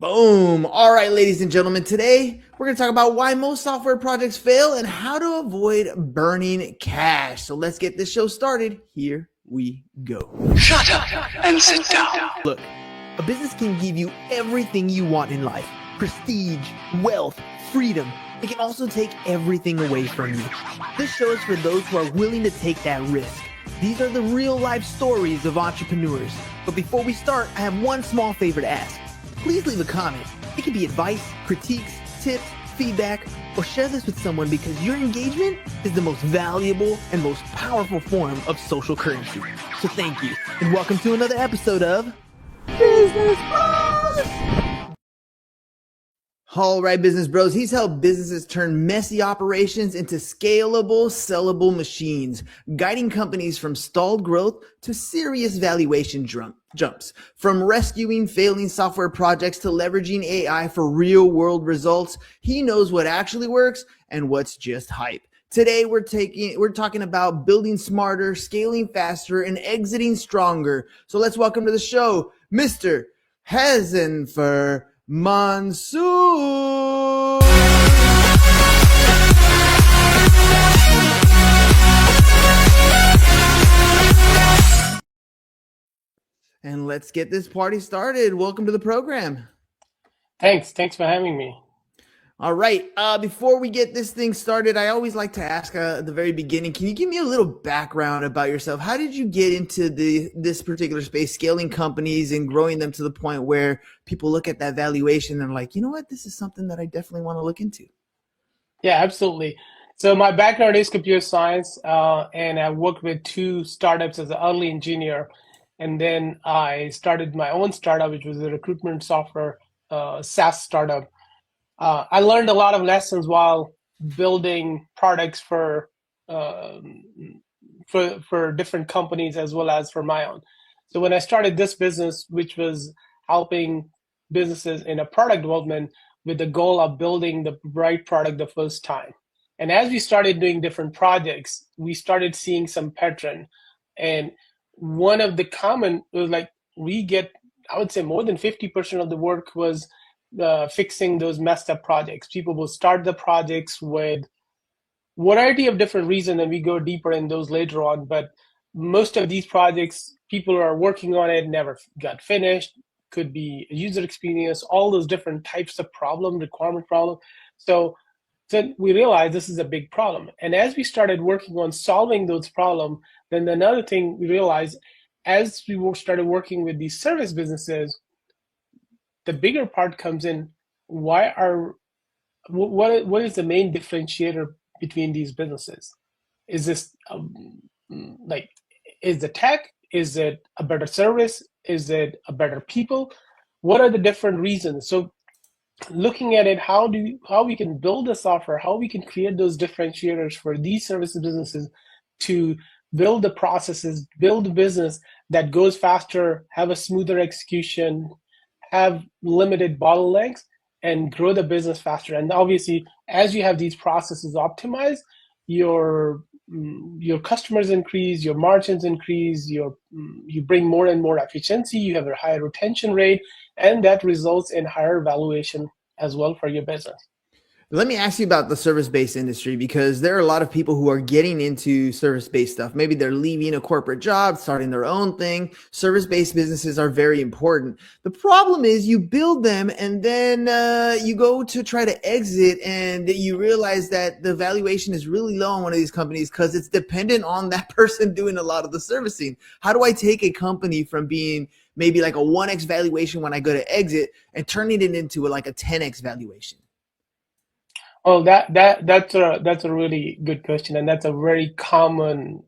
Boom. All right, ladies and gentlemen, today we're going to talk about why most software projects fail and how to avoid burning cash. So let's get this show started. Here we go. Shut up and sit down. Look, a business can give you everything you want in life: prestige, wealth, freedom. It can also take everything away from you. This show is for those who are willing to take that risk. These are the real life stories of entrepreneurs. But before we start, I have one small favor to ask. Please leave a comment. It can be advice, critiques, tips, feedback, or share this with someone because your engagement is the most valuable and most powerful form of social currency. So thank you, and welcome to another episode of Business Bros. All right, business bros, he's helped businesses turn messy operations into scalable, sellable machines, guiding companies from stalled growth to serious valuation jumps, from rescuing failing software projects to leveraging AI for real-world results. He knows what actually works and what's just hype. Today, we're talking about building smarter, scaling faster, and exiting stronger. So let's welcome to the show, Mr. Ghazenfer Mansoor. And let's get this party started. Welcome to the program. Thanks for having me. All right. Before we get this thing started, I always like to ask at the very beginning, can you give me a little background about yourself? How did you get into this particular space, scaling companies and growing them to the point where people look at that valuation and are like, you know what, this is something that I definitely want to look into? Yeah, absolutely. So my background is computer science, and I worked with two startups as an early engineer. And then I started my own startup, which was a recruitment software SaaS startup. I learned a lot of lessons while building products for different companies as well as for my own. So when I started this business, which was helping businesses in a product development with the goal of building the right product the first time. And as we started doing different projects, we started seeing some pattern. And one of the common was like I would say more than 50% of the work was fixing those messed up projects. People will start the projects with variety of different reasons, and we go deeper in those later on. But most of these projects, people are working on it, never got finished. Could be a user experience, all those different types of requirement problem. So we realized this is a big problem. And as we started working on solving those problems, then another thing we realized, as we started working with these service businesses, the bigger part comes in. What is the main differentiator between these businesses? Is this is the tech? Is it a better service? Is it a better people? What are the different reasons? So looking at it, how we can build a software, how we can create those differentiators for these services businesses to build the processes, build a business that goes faster, have a smoother execution, have limited bottlenecks, and grow the business faster. And obviously, as you have these processes optimized, your customers increase, your margins increase, you bring more and more efficiency, you have a higher retention rate, and that results in higher valuation as well for your business. Let me ask you about the service-based industry, because there are a lot of people who are getting into service-based stuff. Maybe they're leaving a corporate job, starting their own thing. Service-based businesses are very important. The problem is you build them and then you go to try to exit and you realize that the valuation is really low on one of these companies because it's dependent on that person doing a lot of the servicing. How do I take a company from being maybe like a 1x valuation when I go to exit and turning it into like a 10x valuation? Oh, that's a really good question, and that's a very common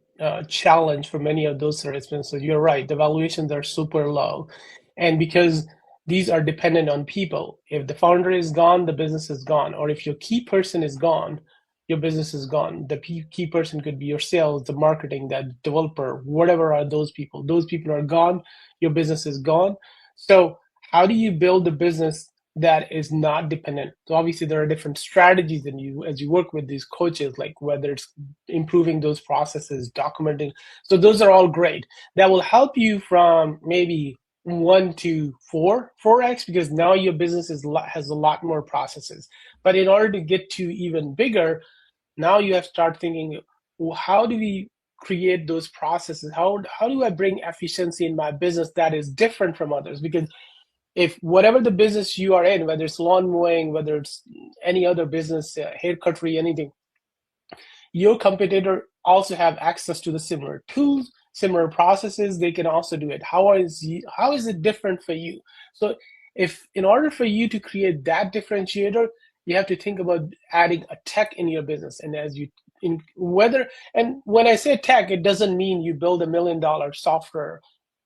challenge for many of those service businesses. You're right, the valuations are super low, and because these are dependent on people. If the founder is gone, the business is gone, or if your key person is gone, your business is gone. The key person could be your sales, the marketing, the developer, whatever are those people. Those people are gone, your business is gone. So how do you build a business that is not dependent? So obviously there are different strategies as you work with these coaches, like whether it's improving those processes, documenting. So those are all great. That will help you from maybe 1 to 4x, because now your business has a lot more processes. But in order to get to even bigger, now you have to start thinking, well, how do we create those processes? How do I bring efficiency in my business that is different from others? Because if whatever the business you are in, whether it's lawn mowing, whether it's any other business, haircuttery, anything, your competitor also have access to the similar tools, similar processes. They can also do it. How is it different for you? So if in order for you to create that differentiator, you have to think about adding a tech in your business. And when I say tech, it doesn't mean you build $1 million software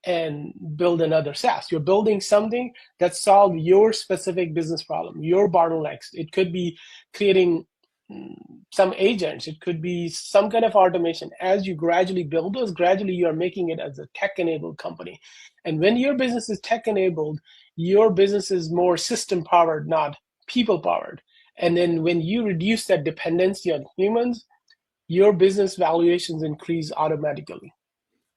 and build another SaaS. You're building something that solves your specific business problem, your bottlenecks. It could be creating some agents, it could be some kind of automation. As you gradually build those, gradually you are making it as a tech-enabled company. And when your business is tech-enabled, your business is more system-powered, not people-powered. And then when you reduce that dependency on humans, your business valuations increase automatically.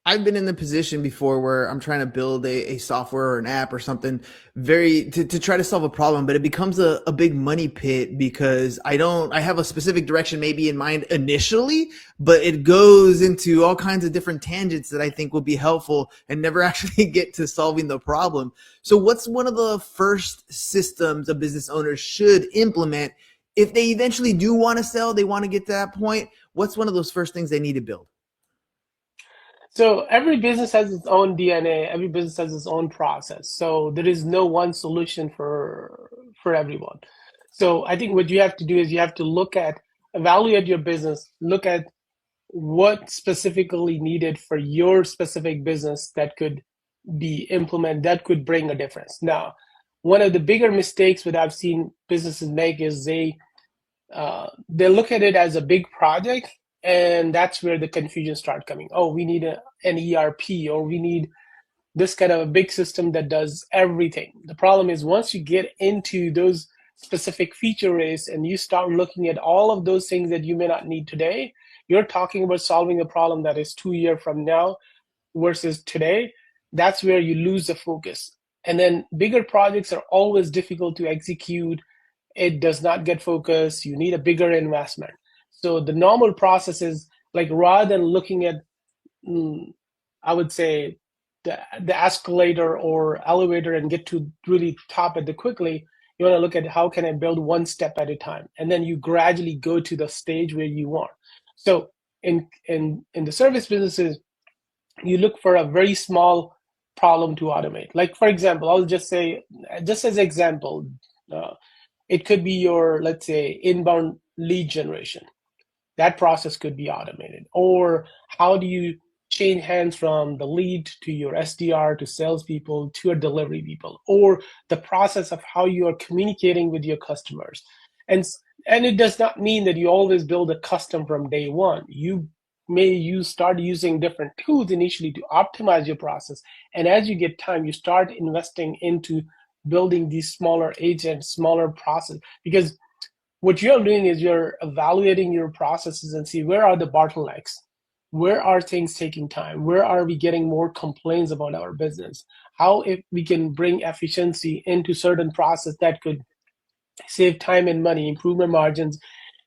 I've been in the position before where I'm trying to build a software or an app or something to try to solve a problem, but it becomes a big money pit because I have a specific direction maybe in mind initially, but it goes into all kinds of different tangents that I think will be helpful and never actually get to solving the problem. So what's one of the first systems a business owner should implement if they eventually do want to sell, they want to get to that point? What's one of those first things they need to build? So every business has its own DNA. Every business has its own process. So there is no one solution for everyone. So I think what you have to do is you have to evaluate your business, look at what specifically needed for your specific business that could be implemented, that could bring a difference. Now, one of the bigger mistakes that I've seen businesses make is they look at it as a big project, and that's where the confusion starts coming. Oh, we need an ERP, or we need this kind of a big system that does everything. The problem is once you get into those specific feature areas and you start looking at all of those things that you may not need today, you're talking about solving a problem that is 2 years from now versus today. That's where you lose the focus. And then bigger projects are always difficult to execute. It does not get focused. You need a bigger investment. So the normal process is, like, rather than looking at, I would say, the escalator or elevator and get to really top it quickly, you want to look at how can I build one step at a time, and then you gradually go to the stage where you want. So in the service businesses, you look for a very small problem to automate. Like, for example, I'll just say, just as an example, it could be your, let's say, inbound lead generation. That process could be automated. Or how do you change hands from the lead to your SDR to salespeople to your delivery people, or the process of how you are communicating with your customers. And it does not mean that you always build a custom from day one. You start using different tools initially to optimize your process. And as you get time, you start investing into building these smaller agents, smaller process, because what you're doing is you're evaluating your processes and see where are the bottlenecks, where are things taking time, where are we getting more complaints about our business, how if we can bring efficiency into certain process that could save time and money, improve my margins,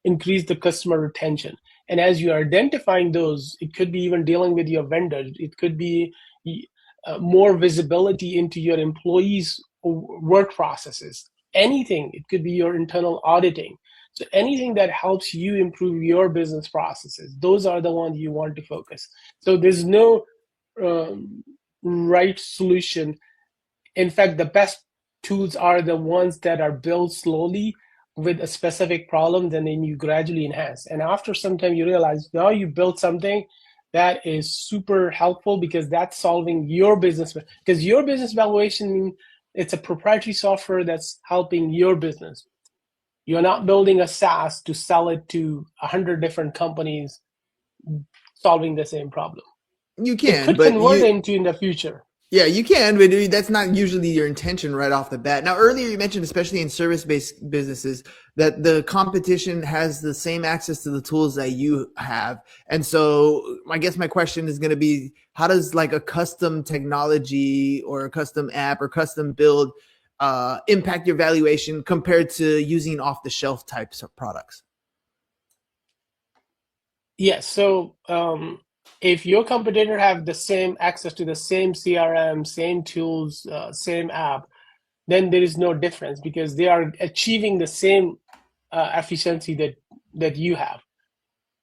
increase the customer retention. And as you're identifying those, it could be even dealing with your vendors, it could be more visibility into your employees' work processes, anything. It could be your internal auditing. So anything that helps you improve your business processes, those are the ones you want to focus. So there's no right solution. In fact, the best tools are the ones that are built slowly with a specific problem, then you gradually enhance. And after some time, you realize now you built something that is super helpful because that's solving your business. Because your business valuation, it's a proprietary software that's helping your business. You're not building a SaaS to sell it to 100 different companies solving the same problem. You can, it could but convert into in the future. Yeah, you can, but that's not usually your intention right off the bat. Now, earlier you mentioned, especially in service-based businesses, that the competition has the same access to the tools that you have. And so I guess my question is going to be, how does like a custom technology or a custom app or custom build impact your valuation compared to using off-the-shelf types of products? Yes. So if your competitor have the same access to the same CRM, same tools, same app, then there is no difference because they are achieving the same efficiency that you have.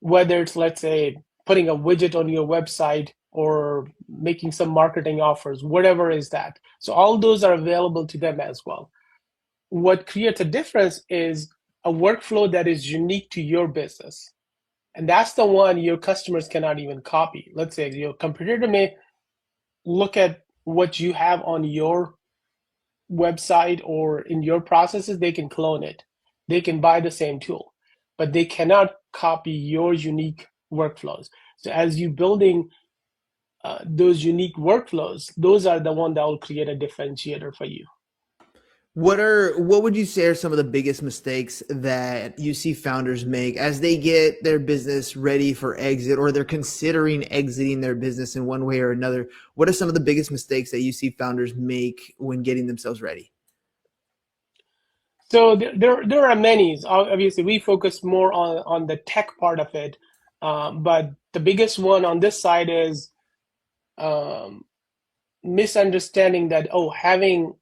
Whether it's, let's say, putting a widget on your website or making some marketing offers, whatever is that. So all those are available to them as well. What creates a difference is a workflow that is unique to your business. And that's the one your customers cannot even copy. Let's say your competitor may look at what you have on your website or in your processes, they can clone it. They can buy the same tool, but they cannot copy your unique workflows. So as you building those unique workflows, those are the one that will create a differentiator for you. What would you say are some of the biggest mistakes that you see founders make as they get their business ready for exit, or they're considering exiting their business in one way or another? What are some of the biggest mistakes that you see founders make when getting themselves ready? So there are many. Obviously, we focus more on the tech part of it, but the biggest one on this side is um, misunderstanding that, oh, having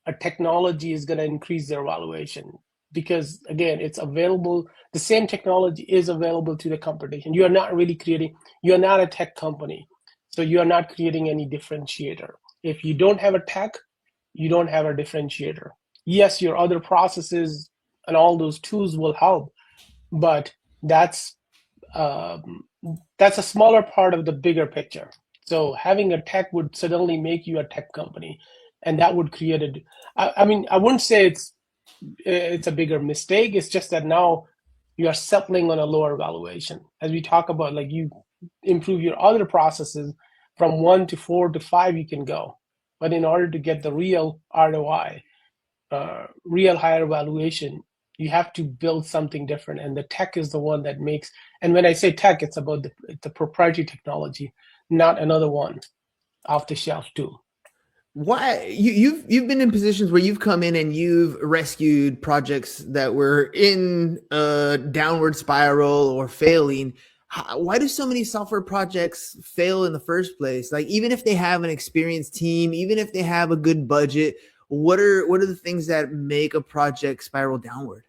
a technology is going to increase their valuation, because again, it's available, the same technology is available to the competition. You are not really creating, you are not a tech company, so you are not creating any differentiator. If you don't have a tech, you don't have a differentiator. Yes, your other processes and all those tools will help, but um, that's a smaller part of the bigger picture. So having a tech would suddenly make you a tech company, and that would create a. I mean, I wouldn't say it's a bigger mistake. It's just that now you are settling on a lower valuation. As we talk about, like, you improve your other processes from 1 to 4 to 5, you can go. But in order to get the real ROI, real higher valuation, you have to build something different, and the tech is the one that makes. And when I say tech, it's about the proprietary technology, not another one off the shelf tool. Why you've been in positions where you've come in and you've rescued projects that were in a downward spiral or failing. Why do so many software projects fail in the first place? Like, even if they have an experienced team, even if they have a good budget, what are the things that make a project spiral downward?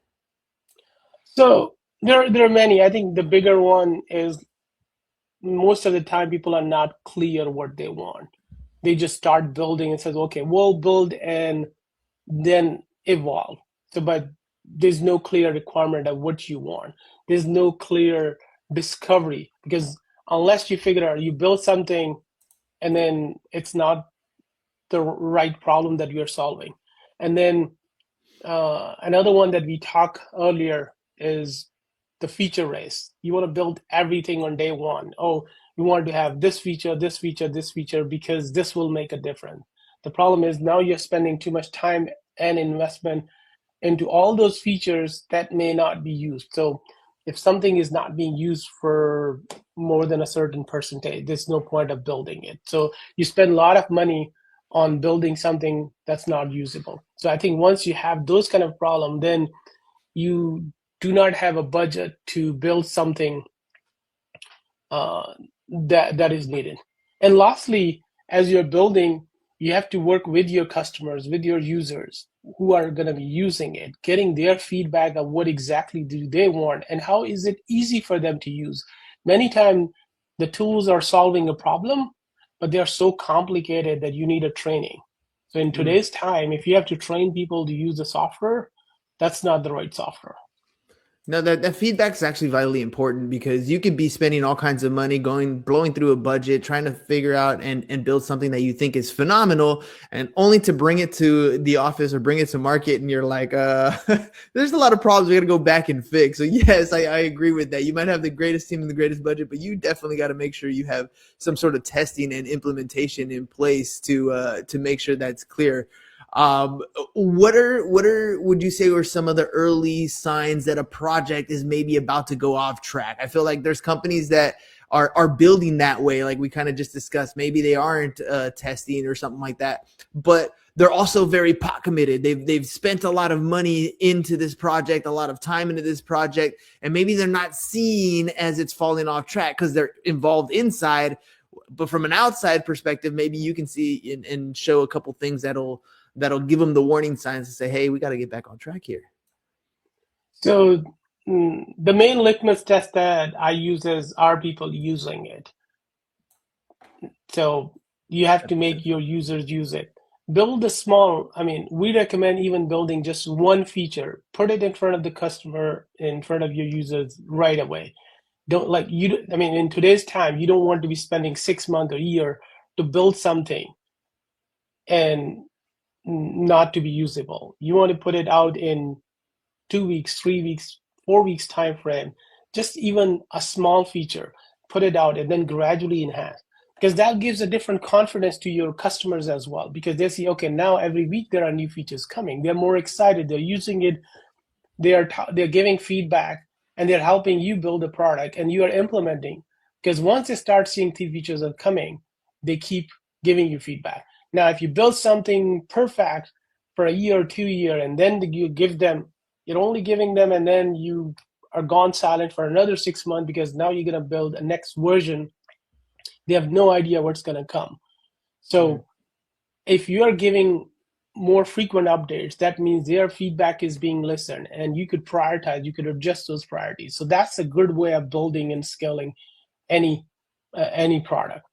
So there are many. I think the bigger one is, most of the time people are not clear what they want. They just start building and says, okay, we'll build and then evolve. So, but there's no clear requirement of what you want. There's no clear discovery, because unless you figure out, you build something and then it's not the right problem that you're solving. And then another one that we talked earlier is the feature race. You want to build everything on day one. Oh, you want to have this feature, this feature, this feature, because this will make a difference. The problem is now you're spending too much time and investment into all those features that may not be used. So if something is not being used for more than a certain percentage, there's no point of building it. So you spend a lot of money on building something that's not usable. So I think once you have those kind of problem, then you do not have a budget to build something that is needed. And lastly, as you're building, you have to work with your customers, with your users who are going to be using it, getting their feedback of what exactly do they want and how is it easy for them to use. Many times the tools are solving a problem, but they are so complicated that you need a training. So in today's time, if you have to train people to use the software, that's not the right software. No, that feedback is actually vitally important because you could be spending all kinds of money blowing through a budget, trying to figure out and build something that you think is phenomenal, and only to bring it to the office or bring it to market, and you're like, there's a lot of problems we got to go back and fix. So yes, I agree with that. You might have the greatest team and the greatest budget, but you definitely got to make sure you have some sort of testing and implementation in place to make sure that's clear. Um, what are would you say were some of the early signs that a project is maybe about to go off track? I feel like there's companies that are building that way, like we kind of just discussed. Maybe they aren't testing or something like that, but they're also very pot committed. They've spent a lot of money into this project, a lot of time into this project, and maybe they're not seeing as it's falling off track because they're involved inside. But from an outside perspective, maybe you can see and show a couple things that'll give them the warning signs to say, hey, we got to get back on track here. So the main litmus test that I use is, are people using it? So you have to make your users use it. Build a small, I mean, we recommend even building just one feature, put it in front of the customer, in front of your users right away. Don't like you, I mean, in today's time, you don't want to be spending 6 months or a year to build something and not to be usable. You want to put it out in 2 weeks, 3 weeks, 4 weeks time frame. Just even a small feature, put it out and then gradually enhance, because that gives a different confidence to your customers as well, because they see, okay, now every week there are new features coming. They're more excited. They're using it. They're giving feedback, and they're helping you build a product, and you are implementing. Because once they start seeing these features are coming, they keep giving you feedback. Now, if you build something perfect for a year or 2 years, and then you give them, you're only giving them, and then you are gone silent for another 6 months because now you're going to build a next version. They have no idea what's going to come. So if you are giving more frequent updates, that means their feedback is being listened, and you could prioritize, you could adjust those priorities. So that's a good way of building and scaling any product.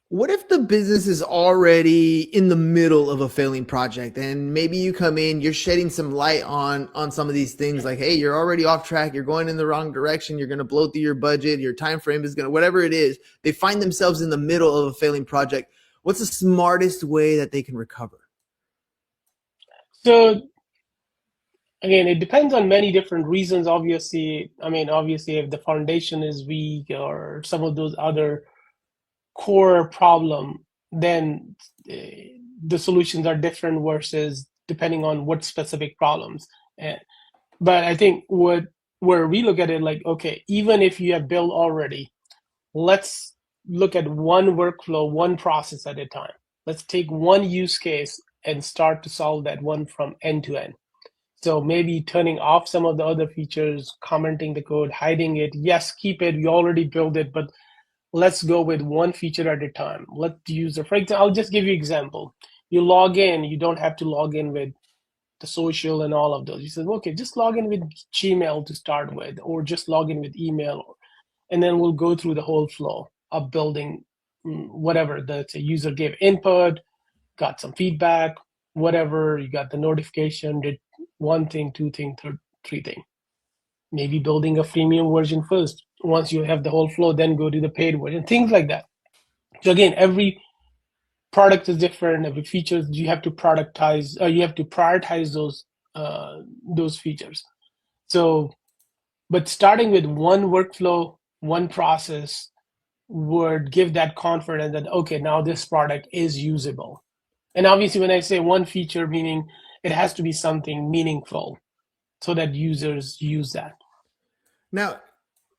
What if the business is already in the middle of a failing project and maybe you come in, you're shedding some light on some of these things like, hey, you're already off track, you're going in the wrong direction, you're going to blow through your budget, your time frame is going to, whatever it is, they find themselves in the middle of a failing project. What's the smartest way that they can recover? So again, it depends on many different reasons. Obviously, if the foundation is weak or some of those other core problem, then the solutions are different versus depending on what specific problems. But I think where we look at it like, okay, even if you have built already, let's look at one workflow, one process at a time. Let's take one use case and start to solve that one from end to end. So maybe turning off some of the other features, commenting the code, hiding it. Yes, keep it. We already built it, but let's go with one feature at a time. Let the user, for example, I'll just give you an example. You log in, you don't have to log in with the social and all of those. You said, okay, just log in with Gmail to start with, or just log in with email, and then we'll go through the whole flow of building whatever. The user gave input, got some feedback, whatever, you got the notification, did one thing, two thing, three thing. Maybe building a freemium version first. Once you have the whole flow, then go to the paid version, things like that. So again, every product is different. Every feature you have to productize, you have to prioritize those features. So, but starting with one workflow, one process would give that confidence that, okay, now this product is usable. And obviously, when I say one feature, meaning it has to be something meaningful so that users use that. Now,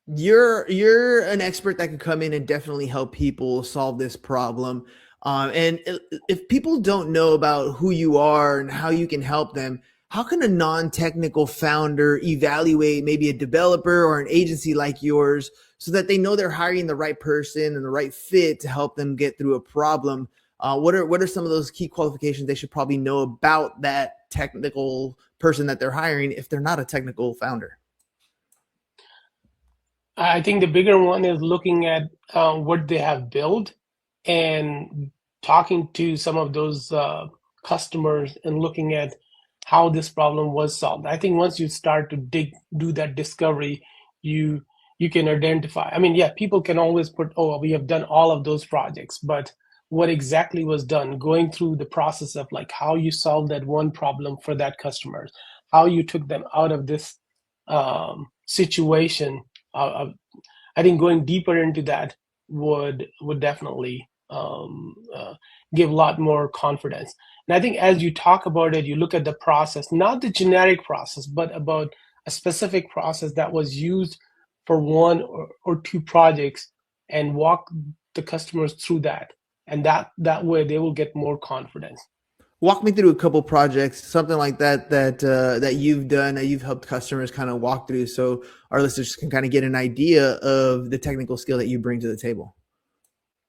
you're an expert that could come in and definitely help people solve this problem. And if people don't know about who you are and how you can help them, how can a non-technical founder evaluate maybe a developer or an agency like yours so that they know they're hiring the right person and the right fit to help them get through a problem? What are some of those key qualifications they should probably know about that technical person that they're hiring if they're not a technical founder? I think the bigger one is looking at what they have built and talking to some of those customers and looking at how this problem was solved. I think once you start to do that discovery, you can identify. I mean, yeah, people can always put, oh, we have done all of those projects, but what exactly was done, going through the process of like how you solved that one problem for that customer, how you took them out of this situation. I think going deeper into that would definitely give a lot more confidence. And I think as you talk about it, you look at the process, not the generic process, but about a specific process that was used for one or two projects, and walk the customers through that. And that way they will get more confidence. Walk me through a couple projects, something like that you've done, that you've helped customers kind of walk through, so our listeners can kind of get an idea of the technical skill that you bring to the table.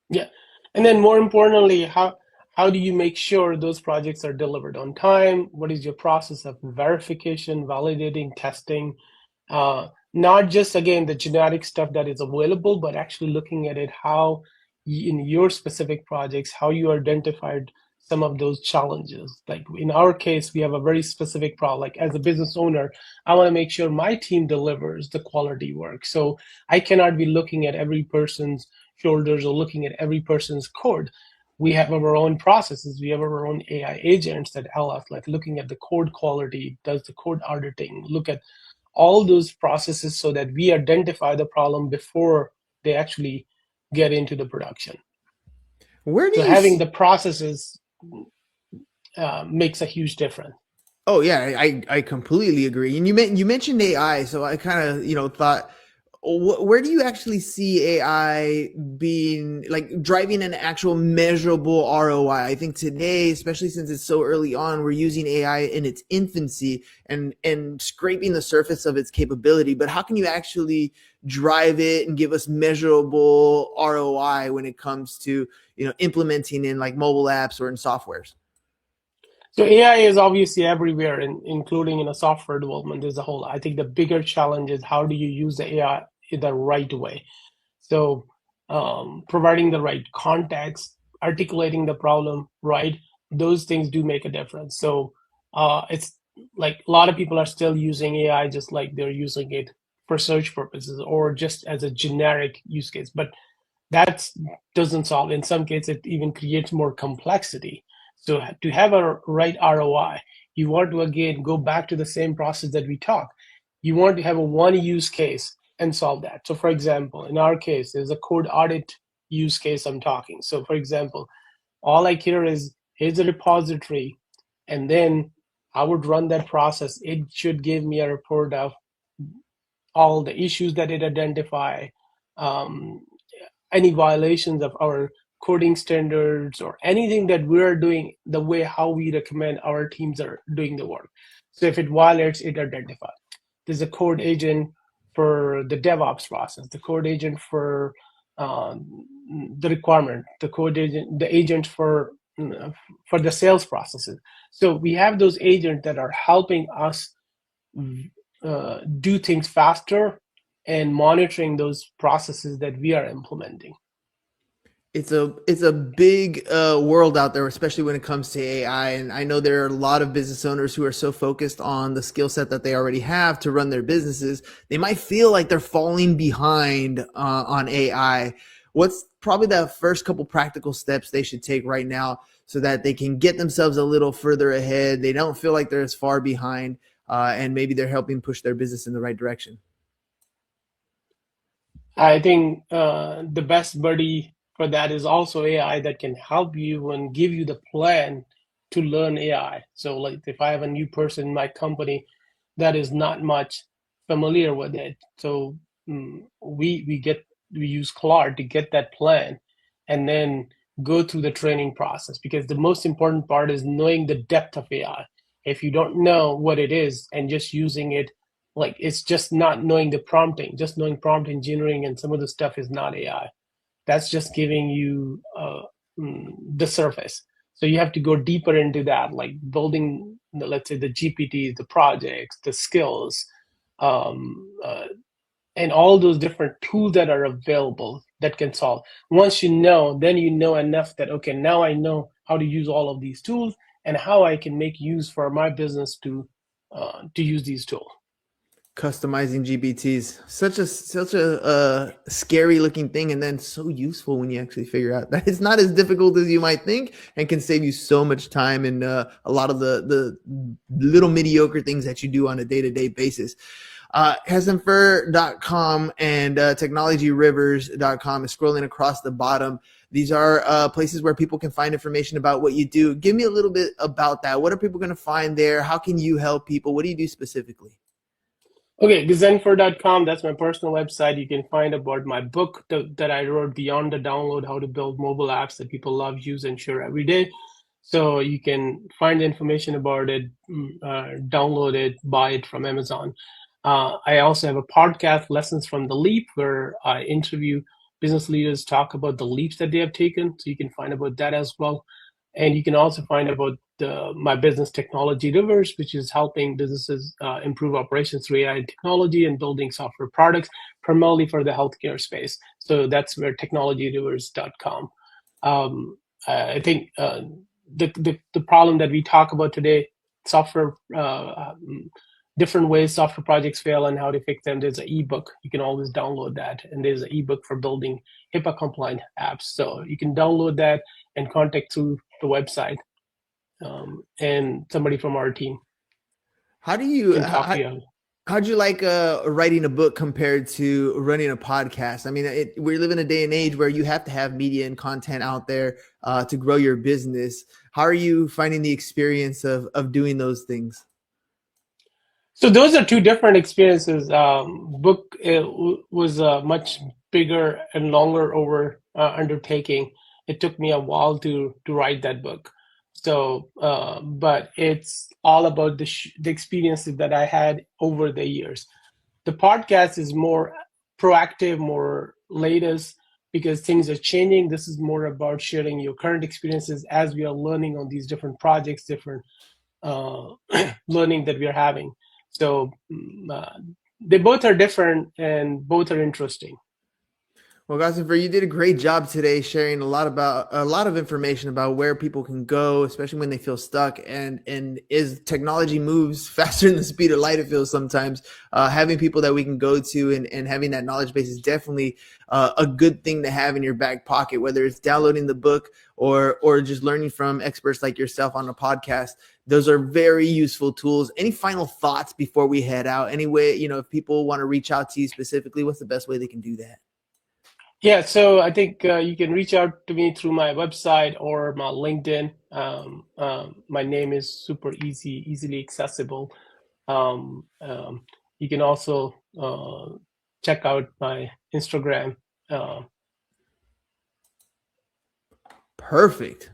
Yeah. And then more importantly, how do you make sure those projects are delivered on time? What is your process of verification, validating, testing? Not just, again, the generic stuff that is available, but actually looking at it, how in your specific projects, how you identified some of those challenges. Like in our case, we have a very specific problem. Like as a business owner, I want to make sure my team delivers the quality work. So I cannot be looking at every person's shoulders or looking at every person's code. We have our own processes. We have our own AI agents that help us, like looking at the code quality, does the code auditing, look at all those processes so that we identify the problem before they actually get into the production. Where do So you having the processes makes a huge difference. Oh yeah, I completely agree. And you mentioned AI, so I kind of thought, where do you actually see AI being, like, driving an actual measurable ROI? I think today, especially since it's so early on, we're using AI in its infancy and scraping the surface of its capability. But how can you actually drive it and give us measurable ROI when it comes to implementing in like mobile apps or in softwares? So AI is obviously everywhere, including in a software development as a whole. I think the bigger challenge is how do you use the AI in the right way? So providing the right context, articulating the problem right, those things do make a difference. So it's like a lot of people are still using AI just like they're using it for search purposes or just as a generic use case. But that doesn't solve. In some cases, it even creates more complexity. So to have a right ROI, you want to again go back to the same process that we talked. You want to have a one use case and solve that. So for example, in our case, there's a code audit use case I'm talking. So for example, all I care is here's a repository, and then I would run that process. It should give me a report of all the issues that it identify, um, any violations of our coding standards or anything that we're doing the way how we recommend our teams are doing the work. So if it violates, it identifies. There's a code agent for the DevOps process, the code agent for the requirement, the agent for the sales processes. So we have those agents that are helping us do things faster and monitoring those processes that we are implementing. It's a big world out there, especially when it comes to AI. And I know there are a lot of business owners who are so focused on the skill set that they already have to run their businesses, they might feel like they're falling behind on AI. What's probably the first couple practical steps they should take right now so that they can get themselves a little further ahead? They don't feel like they're as far behind, and maybe they're helping push their business in the right direction. I think the best buddy for that is also AI that can help you and give you the plan to learn AI. So like if I have a new person in my company that is not much familiar with it, so we use Claude to get that plan and then go through the training process, because the most important part is knowing the depth of AI. If you don't know what it is and just using it, like it's just not knowing the prompting, just knowing prompt engineering and some of the stuff is not AI. That's just giving you the surface. So you have to go deeper into that, like building, let's say, the GPTs, the projects, the skills, and all those different tools that are available that can solve. Once you know, then you know enough that, okay, now I know how to use all of these tools. and how I can make use for my business to use these tools. Customizing GPTs, such a scary looking thing, and then so useful when you actually figure out that it's not as difficult as you might think, and can save you so much time and a lot of the little mediocre things that you do on a day-to-day basis. Ghazenfer.com and technologyrivers.com is scrolling across the bottom. These are places where people can find information about what you do. Give me a little bit about that. What are people going to find there? How can you help people? What do you do specifically? Okay, Ghazenfer.com, that's my personal website. You can find about my book that I wrote, Beyond the Download, How to Build Mobile Apps That People Love, Use, and Share Every Day. So you can find information about it, download it, buy it from Amazon. I also have a podcast, Lessons from the Leap, where I interview business leaders, talk about the leaps that they have taken. So you can find about that as well. And you can also find about my business, Technology Rivers, which is helping businesses improve operations through AI and technology and building software products, primarily for the healthcare space. So that's where technologyrivers.com. I think the problem that we talk about today, software, different ways software projects fail and how to fix them. There's an ebook. You can always download that. And there's an ebook for building HIPAA compliant apps. So you can download that and contact through the website. And somebody from our team. How'd you like writing a book compared to running a podcast? I mean, we live in a day and age where you have to have media and content out there to grow your business. How are you finding the experience of doing those things? So those are two different experiences. Book was a much bigger and longer undertaking. It took me a while to write that book. So, but it's all about the experiences that I had over the years. The podcast is more proactive, more latest, because things are changing. This is more about sharing your current experiences as we are learning on these different projects, different learning that we are having. So they both are different and both are interesting. Well, Ghazenfer, you did a great job today sharing a lot of information about where people can go, especially when they feel stuck. And as technology moves faster than the speed of light, it feels sometimes, having people that we can go to and having that knowledge base is definitely a good thing to have in your back pocket, whether it's downloading the book or just learning from experts like yourself on a podcast. Those are very useful tools. Any final thoughts before we head out? Any way, if people want to reach out to you specifically, what's the best way they can do that? Yeah, so I think you can reach out to me through my website or my LinkedIn. My name is super easily accessible. You can also check out my Instagram. Perfect.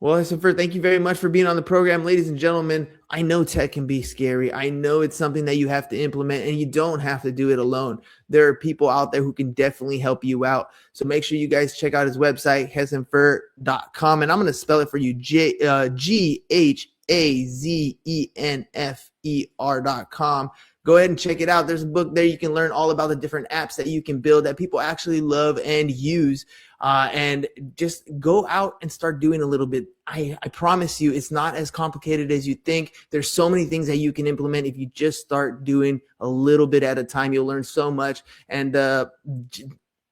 Well, Ghazenfer, thank you very much for being on the program. Ladies and gentlemen, I know tech can be scary. I know it's something that you have to implement, and you don't have to do it alone. There are people out there who can definitely help you out. So make sure you guys check out his website, Ghazenfer.com. And I'm going to spell it for you, GHAZENFER.com. Go ahead and check it out. There's a book there. You can learn all about the different apps that you can build that people actually love and use. And just go out and start doing a little bit. I promise you, it's not as complicated as you think. There's so many things that you can implement. If you just start doing a little bit at a time, you'll learn so much. And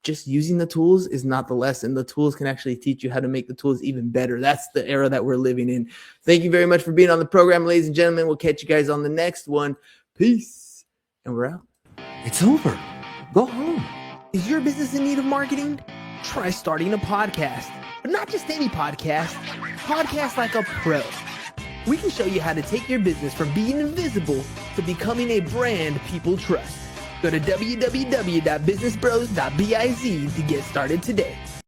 just using the tools is not the lesson. The tools can actually teach you how to make the tools even better. That's the era that we're living in. Thank you very much for being on the program, ladies and gentlemen. We'll catch you guys on the next one. Peace. And we're out. It's over. Go home. Is your business in need of marketing? Try starting a podcast, but not just any podcast. Podcast like a pro. We can show you how to take your business from being invisible to becoming a brand people trust. Go to www.businessbros.biz to get started today.